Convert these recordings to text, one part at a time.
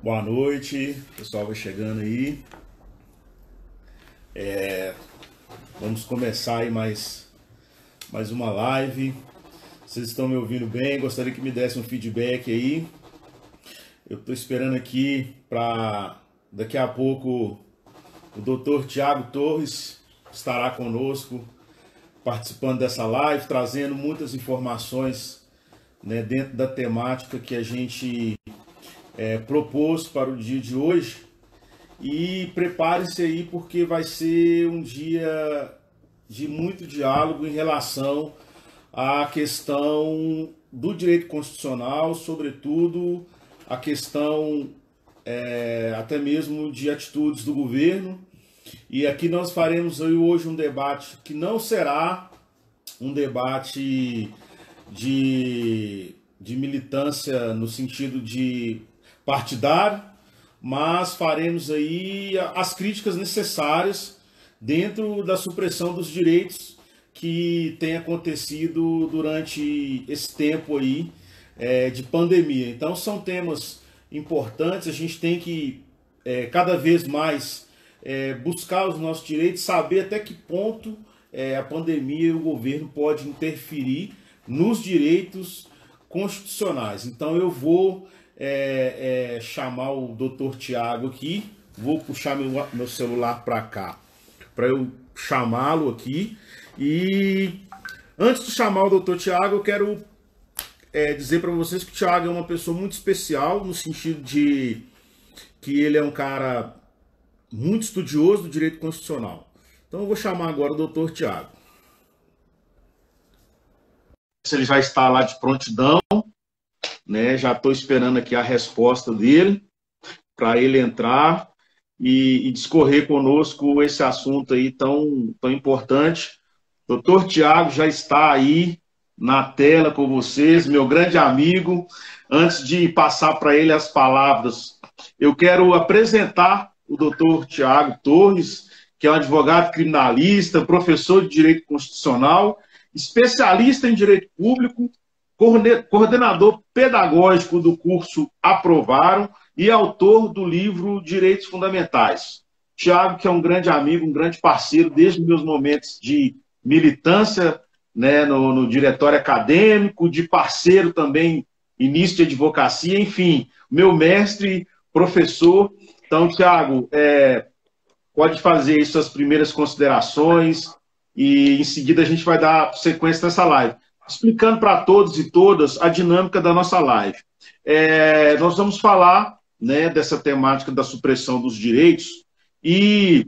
Boa noite, pessoal vai chegando aí. Vamos começar aí mais uma live. Vocês estão me ouvindo bem? Gostaria que me dessem um feedback aí. Eu estou esperando aqui para daqui a pouco o Dr. Tiago Torres estará conosco participando dessa live, trazendo muitas informações, né, dentro da temática que a gente propôs para o dia de hoje. E prepare-se aí porque vai ser um dia de muito diálogo em relação à questão do direito constitucional, sobretudo a questão até mesmo de atitudes do governo. E aqui nós faremos aí hoje um debate que não será um debate de militância no sentido de partidário, mas faremos aí as críticas necessárias dentro da supressão dos direitos que tem acontecido durante esse tempo aí de pandemia. Então são temas importantes, a gente tem que cada vez mais buscar os nossos direitos, saber até que ponto a pandemia e o governo pode interferir nos direitos constitucionais. Então eu vou chamar o Dr. Tiago aqui, vou puxar meu celular para cá, para eu chamá-lo aqui. E antes de chamar o Dr. Tiago, eu quero dizer para vocês que o Tiago é uma pessoa muito especial, no sentido de que ele é um cara muito estudioso do direito constitucional. Então eu vou chamar agora o Dr. Tiago. Se ele já está lá de prontidão, né? Já estou esperando aqui a resposta dele para ele entrar e discorrer conosco esse assunto aí tão importante. Doutor Tiago já está aí na tela com vocês, meu grande amigo. Antes de passar para ele as palavras, eu quero apresentar o doutor Tiago Torres, que é um advogado criminalista, professor de Direito Constitucional, especialista em Direito Público, coordenador pedagógico do curso Aprovaram e autor do livro Direitos Fundamentais. Tiago, que é um grande amigo, um grande parceiro desde meus momentos de militância, né, no diretório acadêmico, de parceiro também, início de advocacia, enfim, meu mestre, professor. Então, Tiago, pode fazer aí suas primeiras considerações e em seguida a gente vai dar sequência nessa live. Explicando para todos e todas a dinâmica da nossa live. Nós vamos falar, né, dessa temática da supressão dos direitos e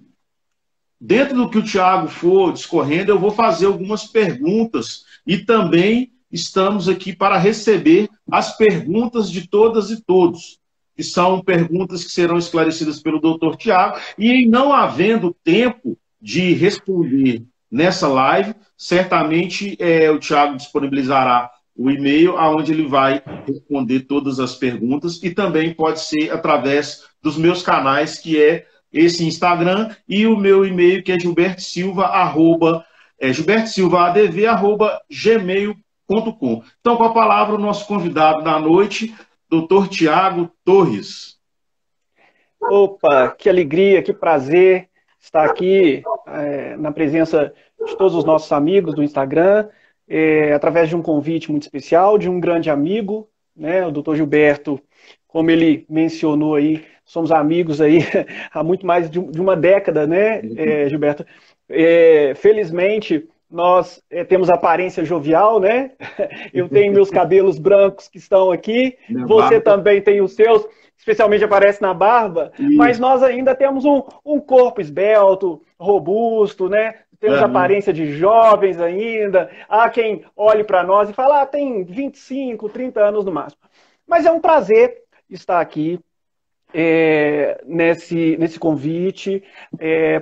dentro do que o Tiago for discorrendo, eu vou fazer algumas perguntas e também estamos aqui para receber as perguntas de todas e todos, que são perguntas que serão esclarecidas pelo doutor Tiago, e em não havendo tempo de responder nessa live, certamente o Tiago disponibilizará o e-mail onde ele vai responder todas as perguntas e também pode ser através dos meus canais, que é esse Instagram e o meu e-mail, que é gilbertosilvaadv@gmail.com. Então, com a palavra, o nosso convidado da noite, Dr. Tiago Torres. Opa, que alegria, que prazer estar aqui na presença de todos os nossos amigos do Instagram, através de um convite muito especial, de um grande amigo, né, o Dr. Gilberto, como ele mencionou aí, somos amigos aí há muito mais de uma década, né, Gilberto? Felizmente, nós temos aparência jovial, né? Eu tenho meus cabelos brancos que estão aqui, você também tem os seus, especialmente aparece na barba, mas nós ainda temos um corpo esbelto, robusto, né? Temos aparência de jovens ainda. Há quem olhe para nós e fala, tem 25, 30 anos no máximo. Mas é um prazer estar aqui nesse convite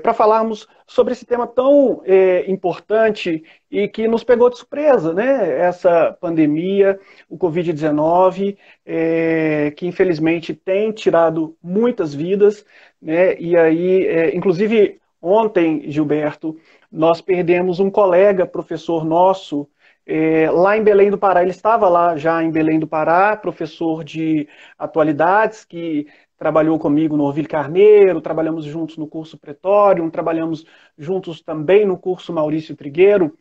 para falarmos sobre esse tema tão importante e que nos pegou de surpresa, né? Essa pandemia, o Covid-19, que infelizmente tem tirado muitas vidas, né? E aí, inclusive ontem, Gilberto, nós perdemos um colega, professor nosso, lá em Belém do Pará. Ele estava lá já em Belém do Pará, professor de atualidades, que trabalhou comigo no Orvilho Carneiro, trabalhamos juntos no curso Pretório, trabalhamos juntos também no curso Maurício Trigueiro.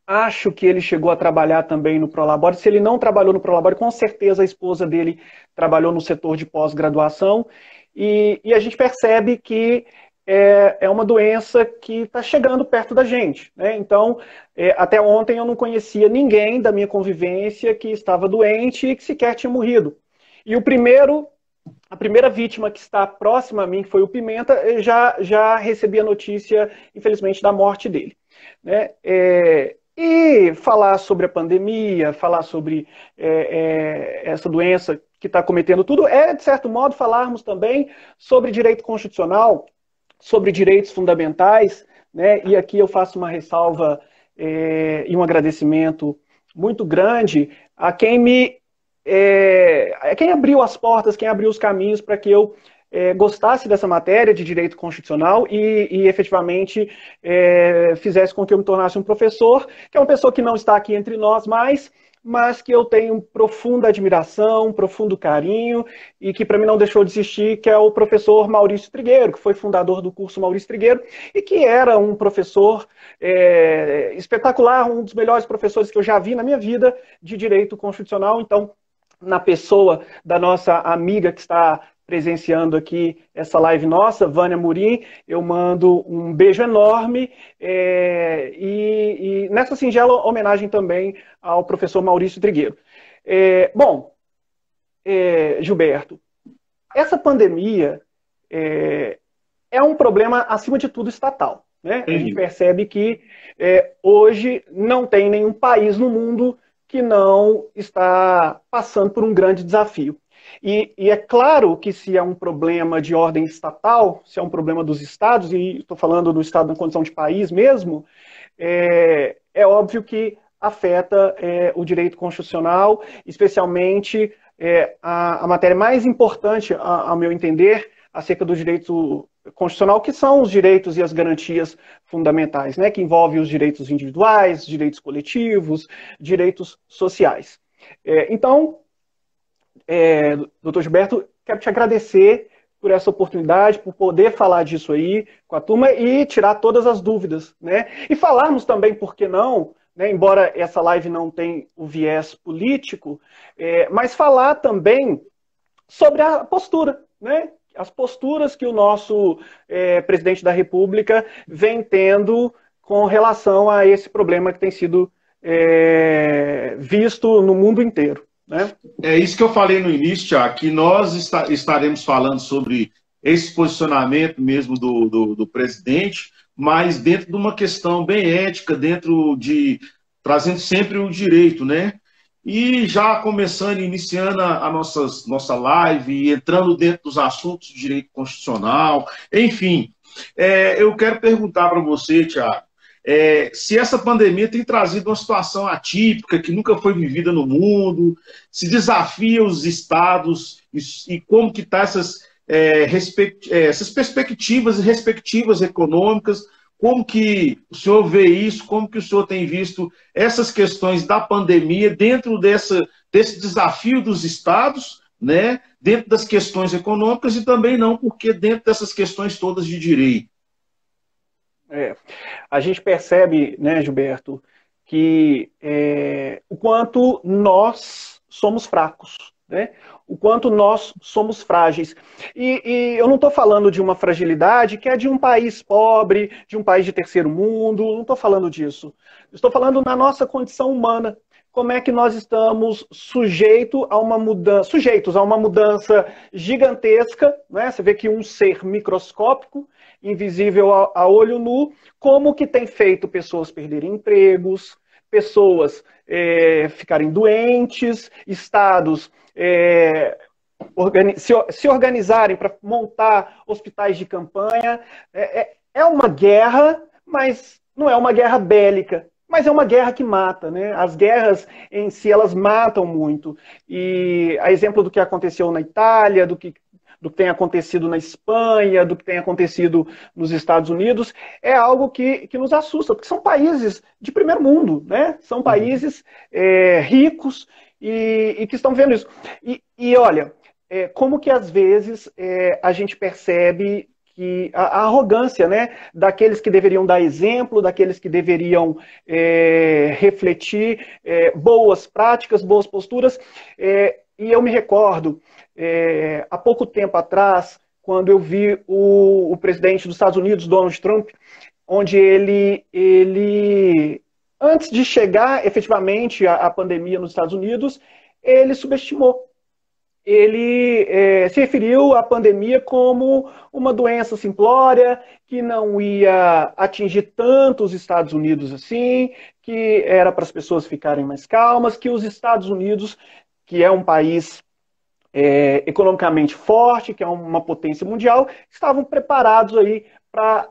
Acho que ele chegou a trabalhar também no Prolabore. Se ele não trabalhou no Prolabore, com certeza a esposa dele trabalhou no setor de pós-graduação. E a gente percebe que é uma doença que está chegando perto da gente, né? Então, até ontem eu não conhecia ninguém da minha convivência que estava doente e que sequer tinha morrido. E a primeira vítima que está próxima a mim, que foi o Pimenta, já recebi a notícia, infelizmente, da morte dele, né? E falar sobre a pandemia, falar sobre essa doença que está cometendo tudo, de certo modo, falarmos também sobre direito constitucional, sobre direitos fundamentais, né? E aqui eu faço uma ressalva e um agradecimento muito grande a quem quem abriu as portas, quem abriu os caminhos para que eu gostasse dessa matéria de direito constitucional e efetivamente fizesse com que eu me tornasse um professor, que é uma pessoa que não está aqui entre nós mais, mas que eu tenho profunda admiração, profundo carinho, e que para mim não deixou de existir, que é o professor Maurício Trigueiro, que foi fundador do curso Maurício Trigueiro, e que era um professor espetacular, um dos melhores professores que eu já vi na minha vida de direito constitucional. Então, na pessoa da nossa amiga que está presenciando aqui essa live nossa, Vânia Murim, eu mando um beijo enorme e nessa singela homenagem também ao professor Maurício Trigueiro. Gilberto, essa pandemia é um problema, acima de tudo, estatal, né? A gente percebe que hoje não tem nenhum país no mundo que não está passando por um grande desafio. E é claro que se é um problema de ordem estatal, se é um problema dos estados, e estou falando do estado na condição de país mesmo, é óbvio que afeta o direito constitucional, especialmente a matéria mais importante, ao meu entender, acerca do direito constitucional, que são os direitos e as garantias fundamentais, né, que envolvem os direitos individuais, direitos coletivos, direitos sociais. Então, doutor Gilberto, quero te agradecer por essa oportunidade, por poder falar disso aí com a turma e tirar todas as dúvidas, né? E falarmos também, por que não, né, embora essa live não tenha o viés político, mas falar também sobre a postura, né? As posturas que o nosso presidente da República vem tendo com relação a esse problema que tem sido visto no mundo inteiro, né? É isso que eu falei no início, Tiago, que nós estaremos falando sobre esse posicionamento mesmo do presidente, mas dentro de uma questão bem ética, trazendo sempre o direito, né? E já começando, iniciando a nossa live, e entrando dentro dos assuntos de direito constitucional, enfim, eu quero perguntar para você, Tiago, se essa pandemia tem trazido uma situação atípica, que nunca foi vivida no mundo, se desafia os estados, e como que estão essas perspectivas e respectivas econômicas, como que o senhor vê isso, como que o senhor tem visto essas questões da pandemia dentro desse desafio dos estados, né, dentro das questões econômicas e também não, porque dentro dessas questões todas de direito. A gente percebe, né, Gilberto, que o quanto nós somos fracos, né? O quanto nós somos frágeis. E eu não estou falando de uma fragilidade que é de um país pobre, de um país de terceiro mundo, não estou falando disso. Estou falando na nossa condição humana. Como é que nós estamos sujeitos a uma mudança gigantesca, né? Você vê que um ser microscópico, invisível a olho nu, como que tem feito pessoas perderem empregos, pessoas ficarem doentes, estados se organizarem para montar hospitais de campanha. É uma guerra, mas não é uma guerra bélica, mas é uma guerra que mata, né? As guerras em si, elas matam muito. E a exemplo do que aconteceu na Itália, do que tem acontecido na Espanha, do que tem acontecido nos Estados Unidos, é algo que nos assusta, porque são países de primeiro mundo, né? São países ricos e que estão vendo isso. E olha, como que às vezes a gente percebe que a arrogância, né, daqueles que deveriam dar exemplo, daqueles que deveriam refletir boas práticas, boas posturas. E eu me recordo, há pouco tempo atrás, quando eu vi o presidente dos Estados Unidos, Donald Trump, onde ele antes de chegar efetivamente a pandemia nos Estados Unidos, ele subestimou. Ele se referiu à pandemia como uma doença simplória, que não ia atingir tanto os Estados Unidos assim, que era para as pessoas ficarem mais calmas, que os Estados Unidos, que é um país economicamente forte, que é uma potência mundial, estavam preparados aí para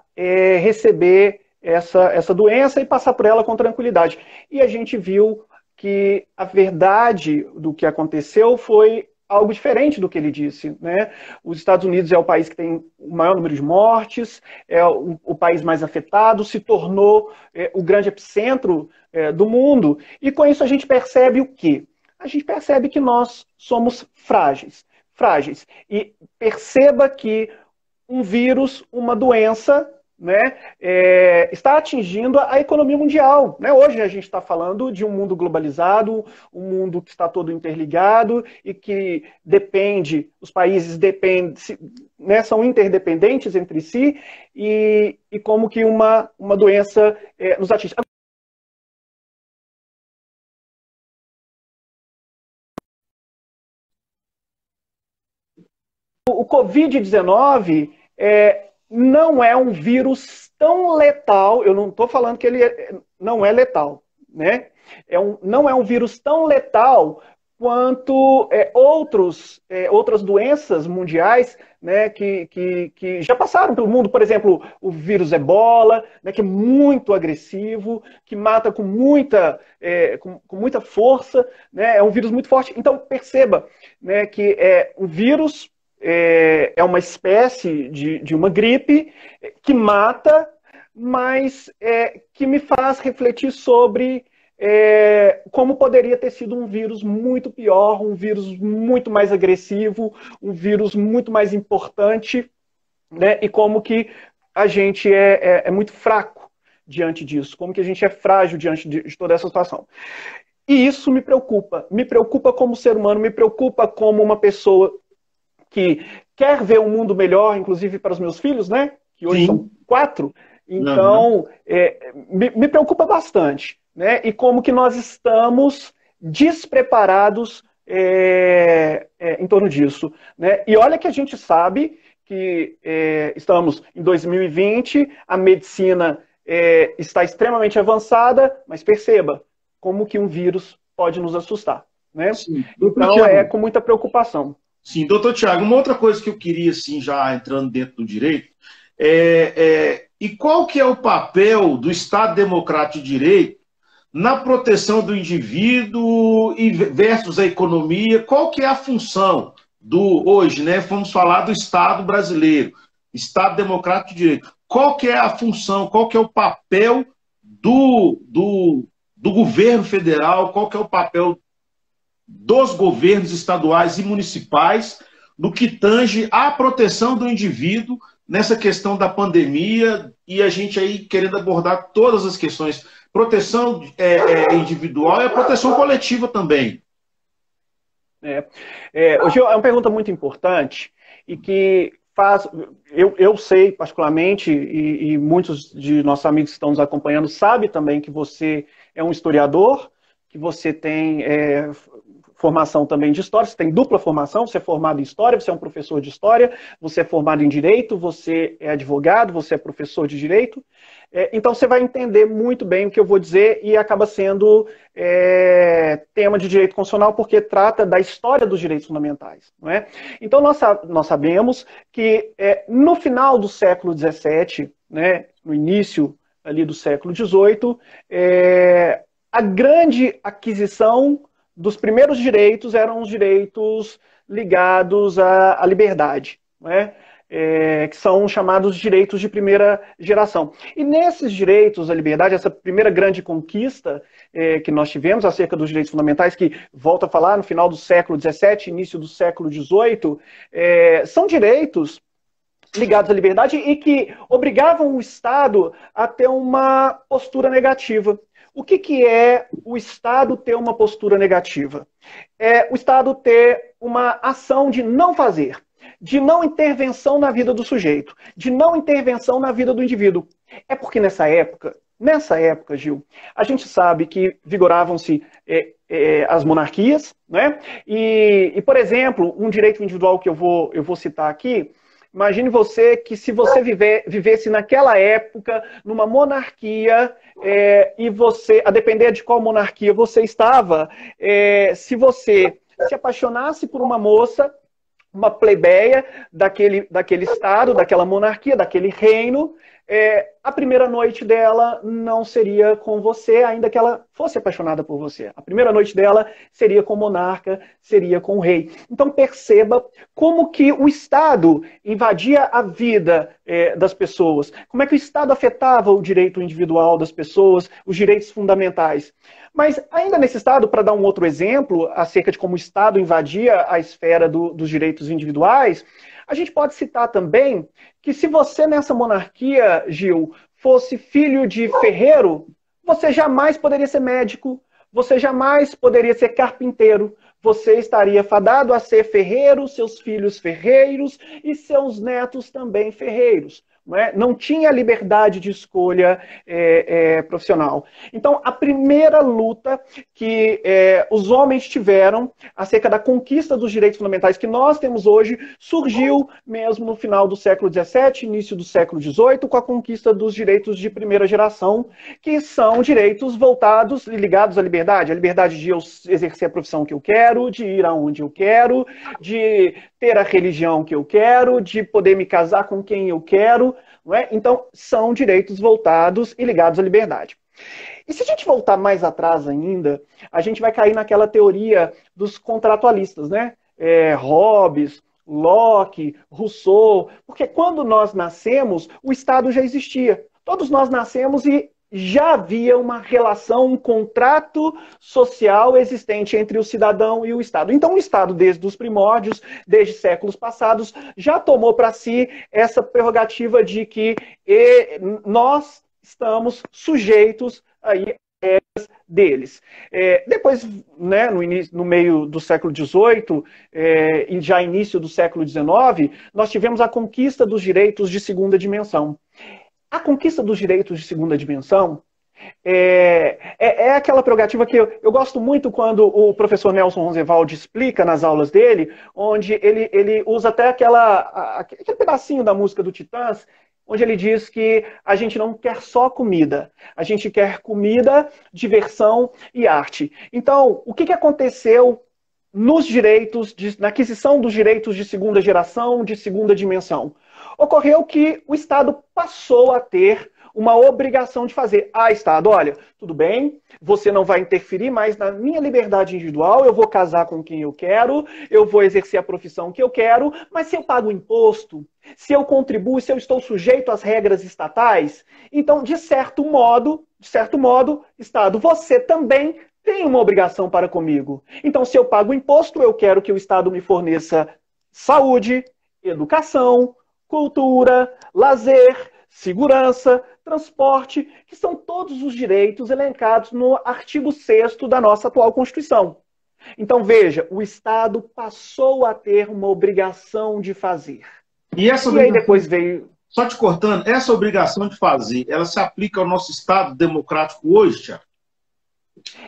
receber essa doença e passar por ela com tranquilidade. E a gente viu que a verdade do que aconteceu foi algo diferente do que ele disse, né? Os Estados Unidos é o país que tem o maior número de mortes, é o país mais afetado, se tornou o grande epicentro do mundo, e com isso a gente percebe o quê? A gente percebe que nós somos frágeis. E perceba que um vírus, uma doença, né, está atingindo a economia mundial. Né? Hoje a gente está falando de um mundo globalizado, um mundo que está todo interligado e que depende, os países dependem, né, são interdependentes entre si e como que uma doença nos atinge. O Covid-19 não é um vírus tão letal, eu não estou falando que ele não é letal, né? Não é um vírus tão letal quanto outras doenças mundiais, né, que já passaram pelo mundo, por exemplo, o vírus Ebola, né, que é muito agressivo, que mata com muita força, né, é um vírus muito forte. Então, perceba, né, que um vírus é uma espécie de uma gripe que mata, mas que me faz refletir sobre como poderia ter sido um vírus muito pior, um vírus muito mais agressivo, um vírus muito mais importante, né? E como que a gente é muito fraco diante disso, como que a gente é frágil diante de toda essa situação. E isso me preocupa como ser humano, me preocupa como uma pessoa que quer ver um mundo melhor, inclusive para os meus filhos, né? Que hoje são 4. Então, me preocupa bastante, né? E como que nós estamos despreparados em torno disso, né? E olha que a gente sabe que estamos em 2020, a medicina está extremamente avançada, mas perceba como que um vírus pode nos assustar, né? Sim. Então, com muita preocupação. Sim, doutor Tiago, uma outra coisa que eu queria, assim, já entrando dentro do direito, e qual que é o papel do Estado Democrático de Direito na proteção do indivíduo e versus a economia? Qual que é a função hoje, né? Vamos falar do Estado brasileiro, Estado Democrático de Direito. Qual que é a função, qual que é o papel do governo federal, qual que é o papel dos governos estaduais e municipais no que tange à proteção do indivíduo nessa questão da pandemia, e a gente aí querendo abordar todas as questões, proteção individual e a proteção coletiva também. Hoje é uma pergunta muito importante e que faz, eu sei particularmente, e muitos de nossos amigos que estão nos acompanhando sabem também que você é um historiador, que você tem formação também de história, você tem dupla formação, você é formado em história, você é um professor de história, você é formado em direito, você é advogado, você é professor de direito, então você vai entender muito bem o que eu vou dizer e acaba sendo tema de direito constitucional porque trata da história dos direitos fundamentais, não é? Então nós sabemos que no final do século XVII, né, no início ali do século XVIII, a grande aquisição dos primeiros direitos eram os direitos ligados à liberdade. Não é? que são chamados direitos de primeira geração. E nesses direitos à liberdade, essa primeira grande conquista que nós tivemos acerca dos direitos fundamentais, que, volto a falar, no final do século XVII, início do século XVIII, são direitos ligados à liberdade e que obrigavam o Estado a ter uma postura negativa. O que é o Estado ter uma postura negativa? É o Estado ter uma ação de não fazer, de não intervenção na vida do sujeito, de não intervenção na vida do indivíduo. É porque nessa época, Gil, a gente sabe que vigoravam-se as monarquias, né? E, por exemplo, um direito individual que eu vou citar aqui. Imagine você que se você vivesse naquela época, numa monarquia, e você, a depender de qual monarquia você estava, se você se apaixonasse por uma moça, uma plebeia daquele estado, daquela monarquia, daquele reino, a primeira noite dela não seria com você, ainda que ela fosse apaixonada por você. A primeira noite dela seria com o monarca, seria com o rei. Então perceba como que o Estado invadia a vida das pessoas, como é que o Estado afetava o direito individual das pessoas, os direitos fundamentais. Mas ainda nesse Estado, para dar um outro exemplo acerca de como o Estado invadia a esfera dos direitos individuais, a gente pode citar também que se você nessa monarquia, Gil, fosse filho de ferreiro, você jamais poderia ser médico, você jamais poderia ser carpinteiro, você estaria fadado a ser ferreiro, seus filhos ferreiros e seus netos também ferreiros. Não tinha liberdade de escolha profissional. Então, a primeira luta que os homens tiveram acerca da conquista dos direitos fundamentais que nós temos hoje surgiu mesmo no final do século XVII, início do século XVIII, com a conquista dos direitos de primeira geração, que são direitos voltados e ligados à liberdade. A liberdade de eu exercer a profissão que eu quero, de ir aonde eu quero, de ter a religião que eu quero, de poder me casar com quem eu quero. Não é? Então, são direitos voltados e ligados à liberdade. E se a gente voltar mais atrás ainda, a gente vai cair naquela teoria dos contratualistas, né? Hobbes, Locke, Rousseau, porque quando nós nascemos, o Estado já existia. Todos nós nascemos e já havia uma relação, um contrato social existente entre o cidadão e o Estado. Então o Estado, desde os primórdios, desde séculos passados, já tomou para si essa prerrogativa de que nós estamos sujeitos aí às regras deles. Depois, né, no meio do século XVIII e já início do século XIX, nós tivemos a conquista dos direitos de segunda dimensão. A conquista dos direitos de segunda dimensão é aquela prerrogativa que eu gosto muito quando o professor Nelson Roosevelt explica nas aulas dele, onde ele usa até aquele pedacinho da música do Titãs, onde ele diz que a gente não quer só comida, a gente quer comida, diversão e arte. Então, o que aconteceu nos direitos, na aquisição dos direitos de segunda geração, de segunda dimensão? Ocorreu que o Estado passou a ter uma obrigação de fazer. Estado, olha, tudo bem, você não vai interferir mais na minha liberdade individual, eu vou casar com quem eu quero, eu vou exercer a profissão que eu quero, mas se eu pago imposto, se eu contribuo, se eu estou sujeito às regras estatais, então, de certo modo, Estado, você também tem uma obrigação para comigo. Então, se eu pago imposto, eu quero que o Estado me forneça saúde, educação, cultura, lazer, segurança, transporte, que são todos os direitos elencados no artigo 6º da nossa atual Constituição. Então, veja, o Estado passou a ter uma obrigação de fazer. E aí depois veio... Só te cortando, essa obrigação de fazer, ela se aplica ao nosso Estado democrático hoje, Thiago?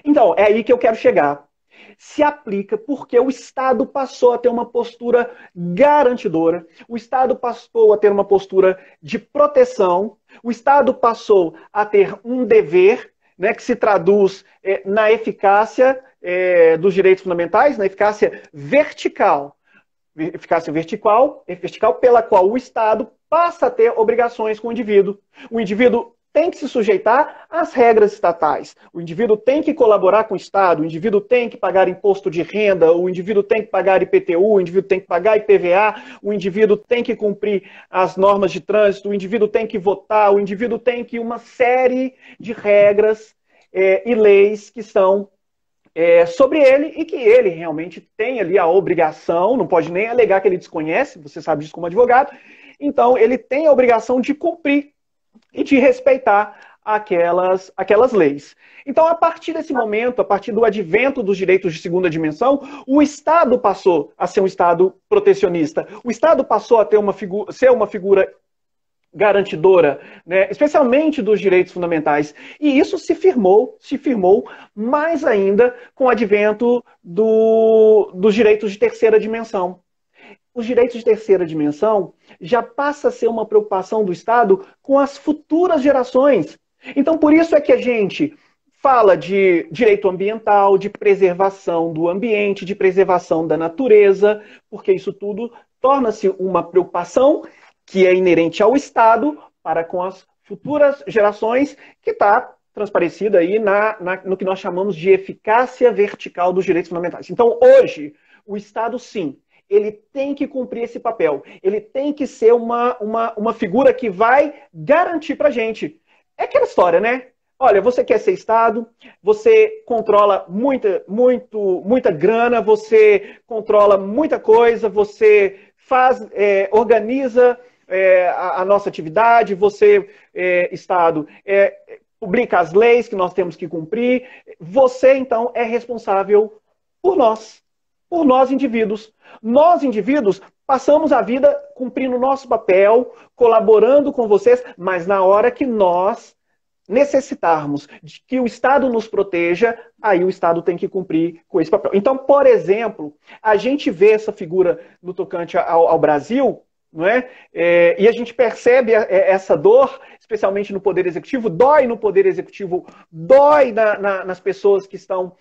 Então, é aí que eu quero chegar. Se aplica porque o Estado passou a ter uma postura garantidora, o Estado passou a ter uma postura de proteção, o Estado passou a ter um dever, né, que se traduz na eficácia dos direitos fundamentais, na eficácia vertical pela qual o Estado passa a ter obrigações com o indivíduo. O indivíduo tem que se sujeitar às regras estatais. O indivíduo tem que colaborar com o Estado, o indivíduo tem que pagar imposto de renda, o indivíduo tem que pagar IPTU, o indivíduo tem que pagar IPVA, o indivíduo tem que cumprir as normas de trânsito, o indivíduo tem que votar, o indivíduo tem que uma série de regras e leis que são sobre ele e que ele realmente tem ali a obrigação, não pode nem alegar que ele desconhece, você sabe disso como advogado, então ele tem a obrigação de cumprir e de respeitar aquelas leis. Então, a partir desse momento, a partir do advento dos direitos de segunda dimensão, o Estado passou a ser um Estado protecionista. O Estado passou a ter ser uma figura garantidora, né, especialmente dos direitos fundamentais. E isso se firmou mais ainda com o advento dos direitos de terceira dimensão. Os direitos de terceira dimensão já passa a ser uma preocupação do Estado com as futuras gerações. Então, por isso é que a gente fala de direito ambiental, de preservação do ambiente, de preservação da natureza, porque isso tudo torna-se uma preocupação que é inerente ao Estado para com as futuras gerações, que está transparecida aí no que nós chamamos de eficácia vertical dos direitos fundamentais. Então, hoje, o Estado, sim, ele tem que cumprir esse papel. Ele tem que ser uma figura que vai garantir para a gente. É aquela história, né? Olha, você quer ser Estado, você controla muita grana, você controla muita coisa, você organiza a nossa atividade, você, Estado, publica as leis que nós temos que cumprir. Você, então, é responsável por nós indivíduos. Nós, indivíduos, passamos a vida cumprindo o nosso papel, colaborando com vocês, mas na hora que nós necessitarmos de que o Estado nos proteja, aí o Estado tem que cumprir com esse papel. Então, por exemplo, a gente vê essa figura no tocante ao Brasil, não é? E a gente percebe essa dor, especialmente no Poder Executivo, dói no Poder Executivo, dói nas pessoas que estão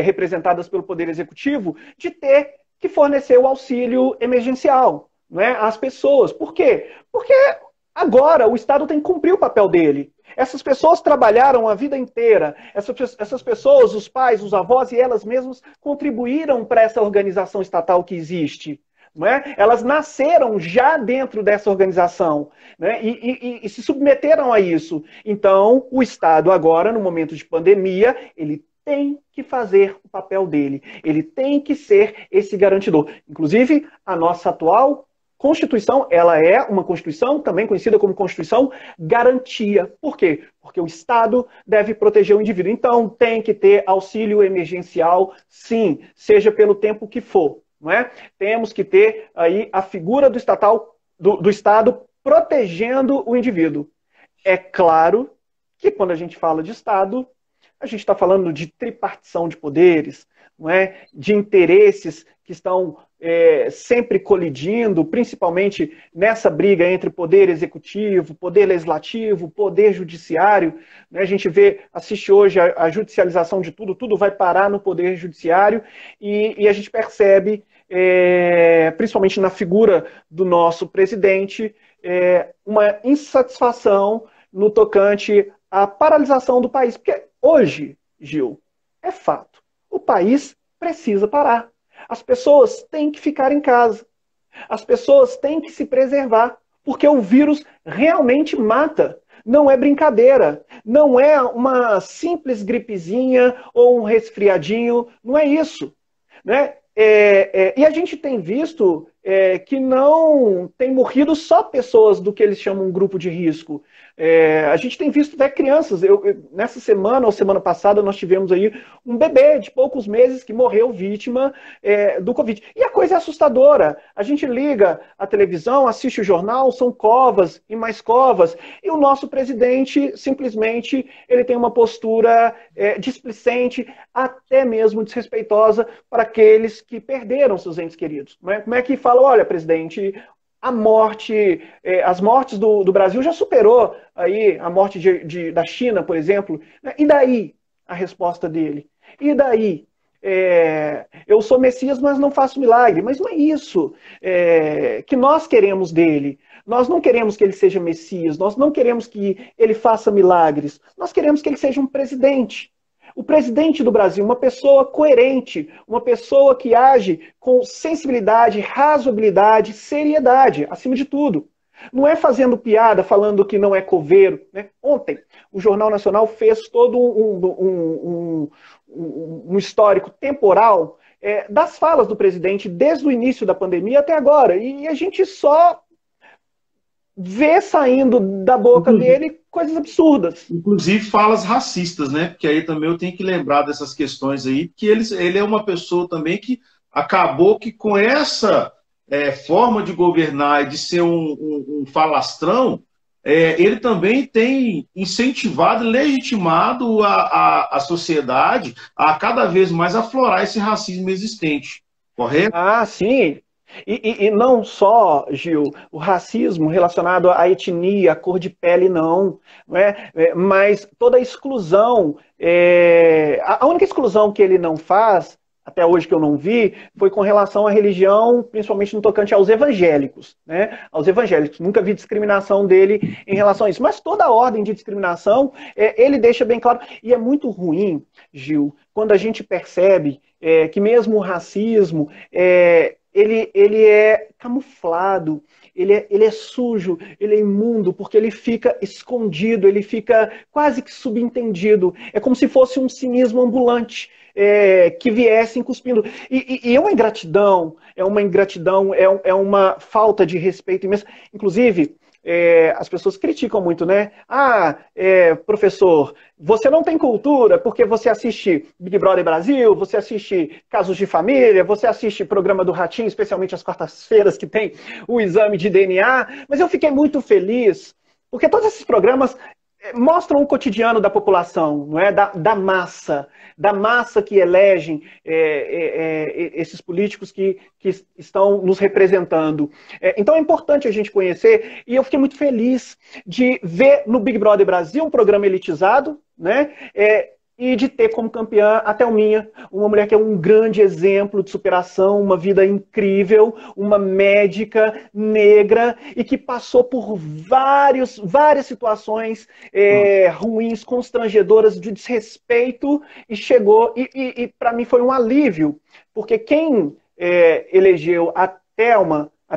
representadas pelo Poder Executivo, de ter que fornecer o auxílio emergencial, não é, às pessoas. Por quê? Porque agora o Estado tem que cumprir o papel dele. Essas pessoas trabalharam a vida inteira, essas pessoas, os pais, os avós e elas mesmas contribuíram para essa organização estatal que existe. Não é? Elas nasceram já dentro dessa organização, né? E se submeteram a isso. Então, o Estado agora, no momento de pandemia, ele tem que fazer o papel dele. Ele tem que ser esse garantidor. Inclusive, a nossa atual Constituição, ela é uma Constituição, também conhecida como Constituição Garantia. Por quê? Porque o Estado deve proteger o indivíduo. Então, tem que ter auxílio emergencial, sim, seja pelo tempo que for. Não é? Temos que ter aí a figura do Estado protegendo o indivíduo. É claro que quando a gente fala de Estado, a gente está falando de tripartição de poderes, não é? De interesses que estão sempre colidindo, principalmente nessa briga entre poder executivo, poder legislativo, poder judiciário. Né? A gente assiste hoje a judicialização de tudo, tudo vai parar no poder judiciário, e a gente percebe, principalmente na figura do nosso presidente, uma insatisfação no tocante à paralisação do país. Porque hoje, Gil, é fato, o país precisa parar. As pessoas têm que ficar em casa. As pessoas têm que se preservar, porque o vírus realmente mata. Não é brincadeira. Não é uma simples gripezinha ou um resfriadinho. Não é isso. Né? E a gente tem visto que não tem morrido só pessoas do que eles chamam um grupo de risco. A gente tem visto até crianças. Nessa semana ou semana passada nós tivemos aí um bebê de poucos meses que morreu vítima do Covid. E a coisa é assustadora. A gente liga a televisão, assiste o jornal, são covas e mais covas. E o nosso presidente, simplesmente, ele tem uma postura displicente, até mesmo desrespeitosa para aqueles que perderam seus entes queridos. Como é que fala, olha, presidente, as mortes do Brasil já superou aí a morte da China, por exemplo. E daí a resposta dele? E daí? Eu sou Messias, mas não faço milagre. Mas não é isso que nós queremos dele. Nós não queremos que ele seja Messias, nós não queremos que ele faça milagres, nós queremos que ele seja um presidente. O presidente do Brasil, uma pessoa coerente, uma pessoa que age com sensibilidade, razoabilidade, seriedade, acima de tudo. Não é fazendo piada, falando que não é coveiro. Né? Ontem, o Jornal Nacional fez todo um histórico temporal das falas do presidente desde o início da pandemia até agora. E a gente só vê saindo da boca dele coisas absurdas. Inclusive falas racistas, né? Porque aí também eu tenho que lembrar dessas questões aí, que ele é uma pessoa também que acabou que com essa forma de governar e de ser um falastrão, ele também tem incentivado, legitimado a sociedade a cada vez mais aflorar esse racismo existente, correto? Ah, sim. E não só, Gil, o racismo relacionado à etnia, à cor de pele, não. Mas toda a exclusão. A única exclusão que ele não faz, até hoje que eu não vi, foi com relação à religião, principalmente no tocante aos evangélicos. Né? Aos evangélicos. Nunca vi discriminação dele em relação a isso. Mas toda a ordem de discriminação, ele deixa bem claro. E é muito ruim, Gil, quando a gente percebe que mesmo o racismo. Ele é camuflado, ele é sujo, ele é imundo, porque ele fica escondido, ele fica quase que subentendido. É como se fosse um cinismo ambulante que viesse cuspindo. E é uma ingratidão, é uma falta de respeito imensa. Inclusive, as pessoas criticam muito, né? Professor, você não tem cultura porque você assiste Big Brother Brasil, você assiste Casos de Família, você assiste programa do Ratinho, especialmente às quartas-feiras que tem o exame de DNA. Mas eu fiquei muito feliz porque todos esses programas mostram o cotidiano da população, não é? Da massa que elegem esses políticos que estão nos representando. Então é importante a gente conhecer, e eu fiquei muito feliz de ver no Big Brother Brasil um programa elitizado, né? E de ter como campeã a Thelminha, uma mulher que é um grande exemplo de superação, uma vida incrível, uma médica negra e que passou por várias situações ruins, constrangedoras, de desrespeito e chegou, e para mim foi um alívio, porque quem elegeu a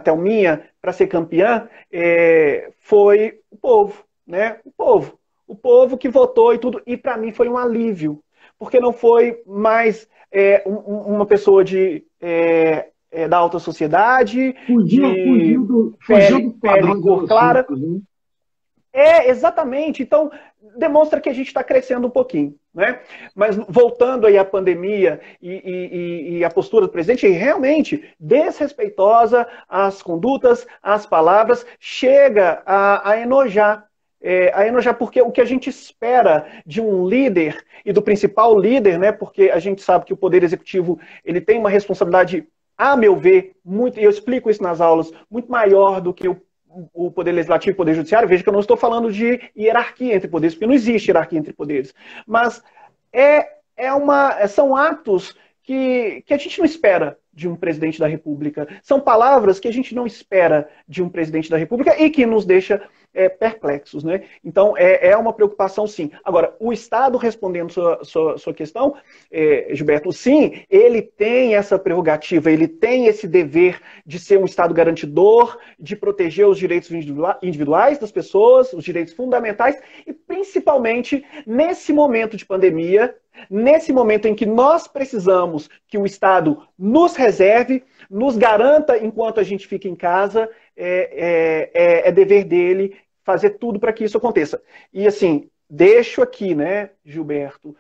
Thelminha para ser campeã foi o povo, né? O povo que votou e tudo, e para mim foi um alívio, porque não foi mais uma pessoa da alta sociedade, Fugiu do pele cor clara. Exatamente. Então, demonstra que a gente está crescendo um pouquinho. Né? Mas voltando aí à pandemia e a postura do presidente, realmente desrespeitosa às condutas, às palavras, chega a enojar. Porque o que a gente espera de um líder e do principal líder, né, porque a gente sabe que o Poder Executivo ele tem uma responsabilidade, a meu ver, muito, e eu explico isso nas aulas, muito maior do que o Poder Legislativo e o Poder Judiciário. Veja que eu não estou falando de hierarquia entre poderes, porque não existe hierarquia entre poderes. Mas são atos que a gente não espera de um presidente da República. São palavras que a gente não espera de um presidente da República e que nos deixa perplexos. Né? Então, é uma preocupação, sim. Agora, o Estado, respondendo sua questão, Gilberto, sim, ele tem essa prerrogativa, ele tem esse dever de ser um Estado garantidor, de proteger os direitos individuais das pessoas, os direitos fundamentais, e principalmente nesse momento de pandemia, nesse momento em que nós precisamos que o Estado nos reserve, nos garanta enquanto a gente fica em casa, é dever dele fazer tudo para que isso aconteça. E assim, deixo aqui, né, Gilberto,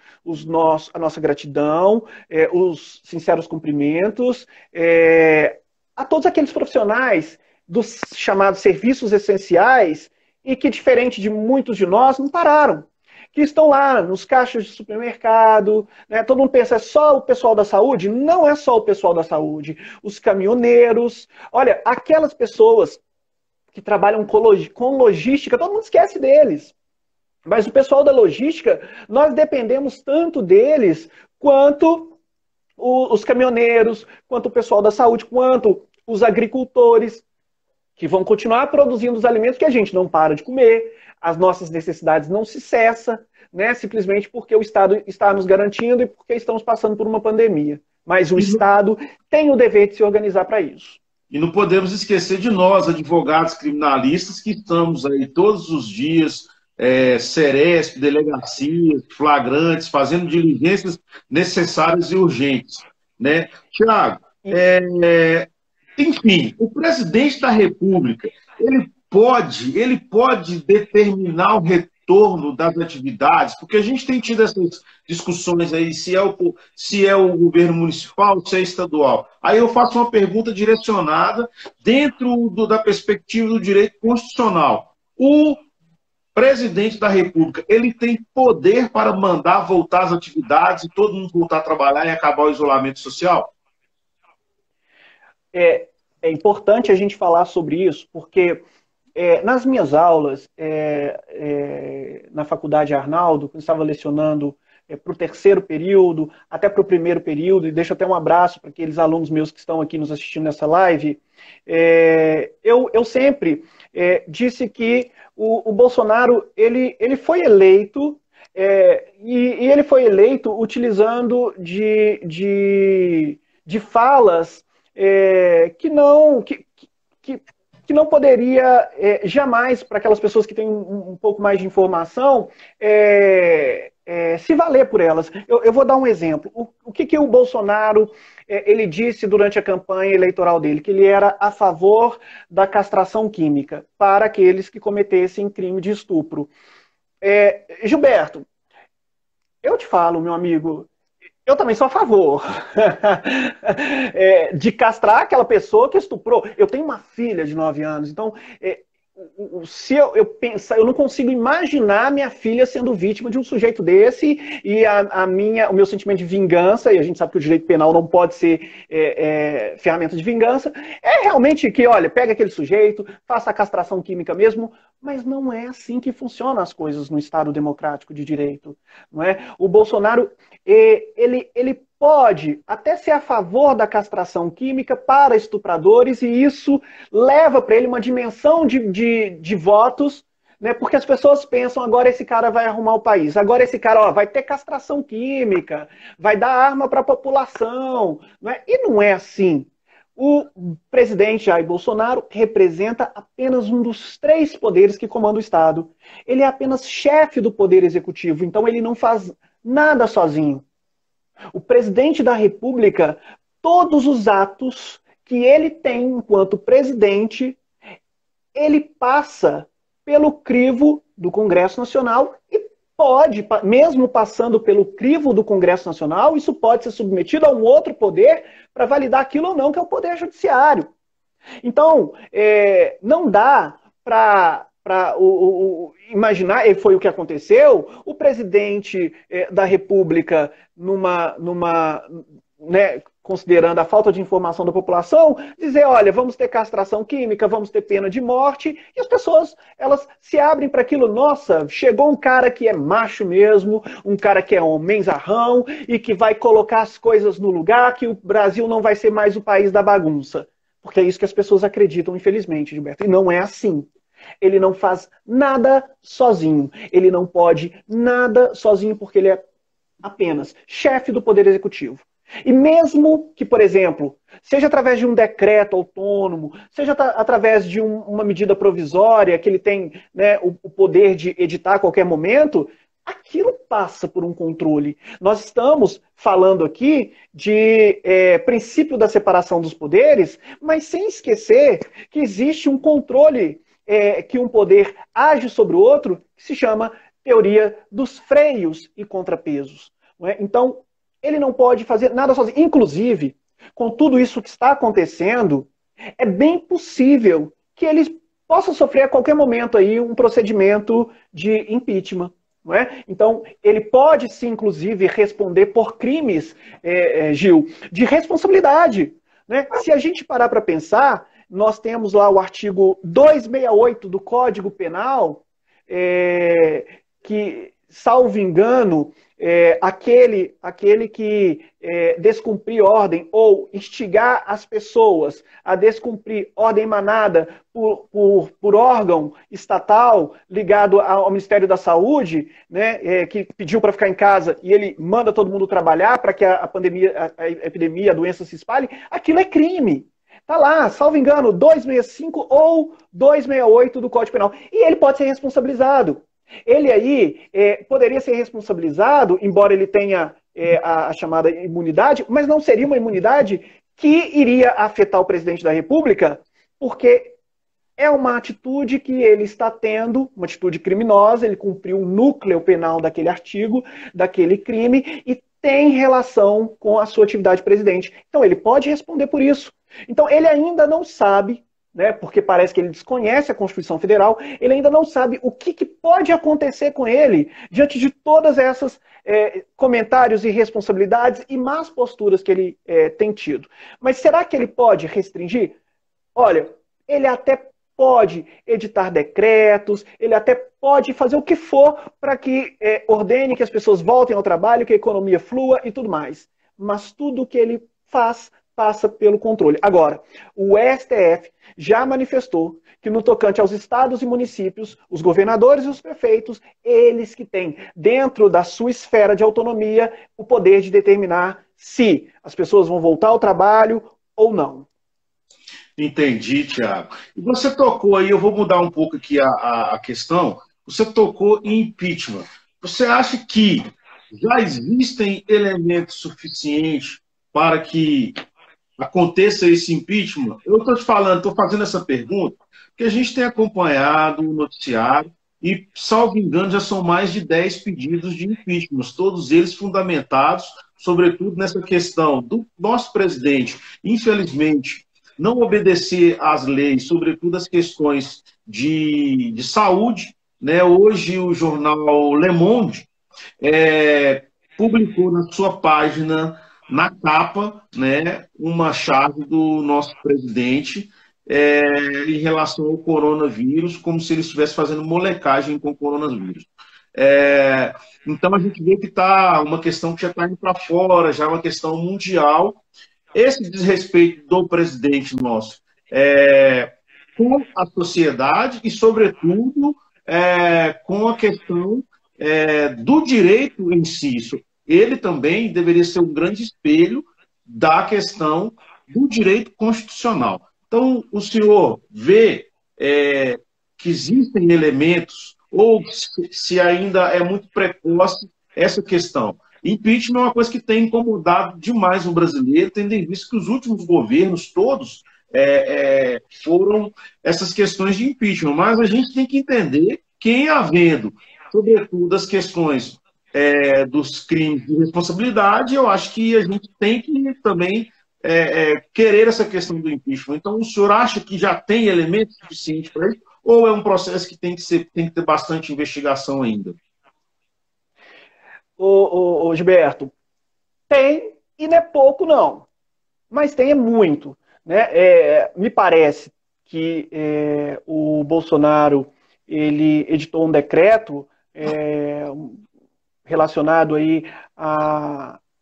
a nossa gratidão, os sinceros cumprimentos a todos aqueles profissionais dos chamados serviços essenciais e que, diferente de muitos de nós, não pararam. Que estão lá nos caixas de supermercado, né? Todo mundo pensa, é só o pessoal da saúde? Não é só o pessoal da saúde. Os caminhoneiros, olha, aquelas pessoas que trabalham com logística, todo mundo esquece deles. Mas o pessoal da logística, nós dependemos tanto deles quanto os caminhoneiros, quanto o pessoal da saúde, quanto os agricultores. que vão continuar produzindo os alimentos que a gente não para de comer, as nossas necessidades não se cessam, né, simplesmente porque o Estado está nos garantindo e porque estamos passando por uma pandemia. Mas o Estado tem o dever de se organizar para isso. E não podemos esquecer de nós, advogados criminalistas, que estamos aí todos os dias, Ceresp, delegacias, flagrantes, fazendo diligências necessárias e urgentes. Né? Tiago, enfim, o presidente da República, ele pode determinar o retorno das atividades, porque a gente tem tido essas discussões aí, se é o governo municipal, se é estadual. Aí eu faço uma pergunta direcionada dentro da perspectiva do direito constitucional. O presidente da República, ele tem poder para mandar voltar às atividades e todo mundo voltar a trabalhar e acabar o isolamento social? É importante a gente falar sobre isso, porque nas minhas aulas, na Faculdade Arnaldo, quando estava lecionando para o terceiro período, até para o primeiro período, e deixo até um abraço para aqueles alunos meus que estão aqui nos assistindo nessa live, eu sempre disse que o Bolsonaro ele foi eleito, e ele foi eleito utilizando de falas que não poderia jamais, para aquelas pessoas que têm um pouco mais de informação, se valer por elas. Eu vou dar um exemplo. O que o Bolsonaro ele disse durante a campanha eleitoral dele? Que ele era a favor da castração química para aqueles que cometessem crime de estupro. Gilberto, eu te falo, meu amigo, eu também sou a favor de castrar aquela pessoa que estuprou. Eu tenho uma filha de 9 anos, então se eu pensar, eu não consigo imaginar minha filha sendo vítima de um sujeito desse, e o meu sentimento de vingança, e a gente sabe que o direito penal não pode ser ferramenta de vingança, realmente que, olha, pega aquele sujeito, faça a castração química mesmo, mas não é assim que funcionam as coisas no Estado democrático de direito. Não é? O Bolsonaro, ele pode até ser a favor da castração química para estupradores, e isso leva para ele uma dimensão de votos, né? Porque as pessoas pensam, agora esse cara vai arrumar o país, agora esse cara vai ter castração química, vai dar arma para a população. Não é? E não é assim. O presidente Jair Bolsonaro representa apenas um dos 3 poderes que comanda o Estado. Ele é apenas chefe do poder executivo, então ele não faz nada sozinho. O presidente da República, todos os atos que ele tem enquanto presidente, ele passa pelo crivo do Congresso Nacional e pode, mesmo passando pelo crivo do Congresso Nacional, isso pode ser submetido a um outro poder para validar aquilo ou não, que é o Poder Judiciário. Então, não dá para imaginar, e foi o que aconteceu, o presidente da República, considerando a falta de informação da população, dizer, olha, vamos ter castração química, vamos ter pena de morte, e as pessoas, elas se abrem para aquilo, nossa, chegou um cara que é macho mesmo, um cara que é homenzarrão, e que vai colocar as coisas no lugar, que o Brasil não vai ser mais o país da bagunça. Porque é isso que as pessoas acreditam, infelizmente, Gilberto, e não é assim. Ele não faz nada sozinho. Ele não pode nada sozinho porque ele é apenas chefe do Poder Executivo. E mesmo que, por exemplo, seja através de um decreto autônomo, seja através de uma medida provisória que ele tem, né, o poder de editar a qualquer momento, aquilo passa por um controle. Nós estamos falando aqui de princípio da separação dos poderes, mas sem esquecer que existe um controle que um poder age sobre o outro, que se chama teoria dos freios e contrapesos. Não é? Então, ele não pode fazer nada sozinho. Inclusive, com tudo isso que está acontecendo, é bem possível que ele possa sofrer a qualquer momento aí um procedimento de impeachment. Não é? Então, ele pode sim, inclusive, responder por crimes, Gil, de responsabilidade. Né? Se a gente parar para pensar, nós temos lá o artigo 268 do Código Penal, que salvo engano, aquele que descumprir ordem ou instigar as pessoas a descumprir ordem emanada por órgão estatal ligado ao Ministério da Saúde, né, que pediu para ficar em casa e ele manda todo mundo trabalhar para que a pandemia, a epidemia, a doença se espalhe, aquilo é crime. Está lá, salvo engano, 265 ou 268 do Código Penal. E ele pode ser responsabilizado. Ele aí poderia ser responsabilizado, embora ele tenha a chamada imunidade, mas não seria uma imunidade que iria afetar o presidente da República, porque é uma atitude que ele está tendo, uma atitude criminosa, ele cumpriu o núcleo penal daquele artigo, daquele crime, e tem relação com a sua atividade presidente. Então ele pode responder por isso. Então ele ainda não sabe, né, porque parece que ele desconhece a Constituição Federal, ele ainda não sabe o que pode acontecer com ele diante de todas essas comentários e responsabilidades e más posturas que ele tem tido. Mas será que ele pode restringir? Olha, ele até pode editar decretos, ele até pode fazer o que for para que ordene que as pessoas voltem ao trabalho, que a economia flua e tudo mais. Mas tudo o que ele faz passa pelo controle. Agora, o STF já manifestou que no tocante aos estados e municípios, os governadores e os prefeitos, eles que têm, dentro da sua esfera de autonomia, o poder de determinar se as pessoas vão voltar ao trabalho ou não. Entendi, Thiago. E você tocou aí, eu vou mudar um pouco aqui a questão, você tocou em impeachment. Você acha que já existem elementos suficientes para que aconteça esse impeachment? Eu estou te falando, estou fazendo essa pergunta, porque a gente tem acompanhado o noticiário e, salvo engano, já são mais de 10 pedidos de impeachment, todos eles fundamentados, sobretudo nessa questão do nosso presidente, infelizmente, não obedecer às leis, sobretudo as questões de saúde, né? Hoje o jornal Le Monde publicou na sua página, na capa, né, uma charge do nosso presidente em relação ao coronavírus, como se ele estivesse fazendo molecagem com o coronavírus. Então a gente vê que está uma questão que já está indo para fora, já é uma questão mundial. Esse desrespeito do presidente nosso com a sociedade e, sobretudo, com a questão do direito em si. Ele também deveria ser um grande espelho da questão do direito constitucional. Então, o senhor vê que existem elementos, ou se ainda é muito precoce essa questão. Impeachment é uma coisa que tem incomodado demais o brasileiro, tendo em vista que os últimos governos todos foram essas questões de impeachment. Mas a gente tem que entender que, em havendo, sobretudo, as questões dos crimes de responsabilidade, eu acho que a gente tem que também querer essa questão do impeachment. Então, o senhor acha que já tem elementos suficientes para isso? Ou é um processo que tem que ter bastante investigação ainda? Ô, Gilberto, tem, e não é pouco não, mas tem é muito. Né? Me parece que o Bolsonaro ele editou um decreto relacionado aí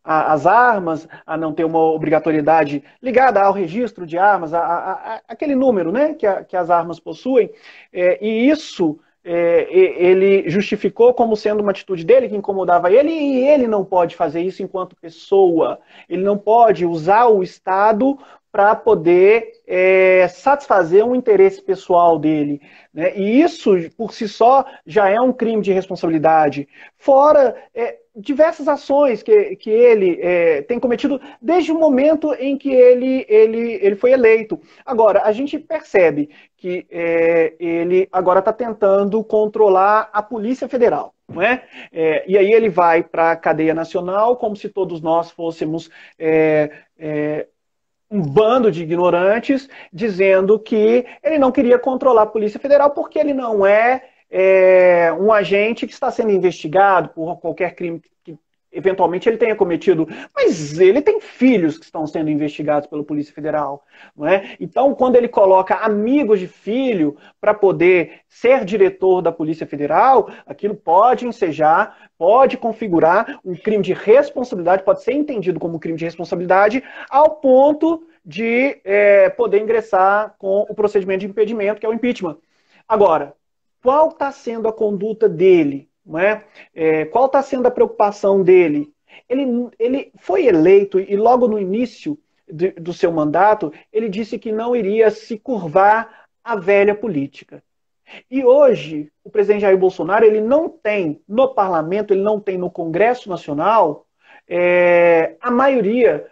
às armas, a não ter uma obrigatoriedade ligada ao registro de armas, aquele número, né, que as armas possuem, e isso ele justificou como sendo uma atitude dele que incomodava ele, e ele não pode fazer isso enquanto pessoa. Ele não pode usar o Estado para poder satisfazer um interesse pessoal dele. Né? E isso, por si só, já é um crime de responsabilidade. Fora diversas ações que ele tem cometido desde o momento em que ele foi eleito. Agora, a gente percebe que ele agora está tentando controlar a Polícia Federal. Não é? E aí ele vai para a cadeia nacional como se todos nós fôssemos um bando de ignorantes, dizendo que ele não queria controlar a Polícia Federal porque ele não é um agente que está sendo investigado por qualquer crime eventualmente ele tenha cometido, mas ele tem filhos que estão sendo investigados pela Polícia Federal, não é? Então, quando ele coloca amigos de filho para poder ser diretor da Polícia Federal, aquilo pode ensejar, pode configurar um crime de responsabilidade, pode ser entendido como um crime de responsabilidade, ao ponto de poder ingressar com o procedimento de impedimento, que é o impeachment. Agora, qual está sendo a conduta dele? Não é? Qual está sendo a preocupação dele? Ele foi eleito e logo no início do seu mandato, ele disse que não iria se curvar à velha política. E hoje, o presidente Jair Bolsonaro, ele não tem no parlamento, ele não tem no Congresso Nacional a maioria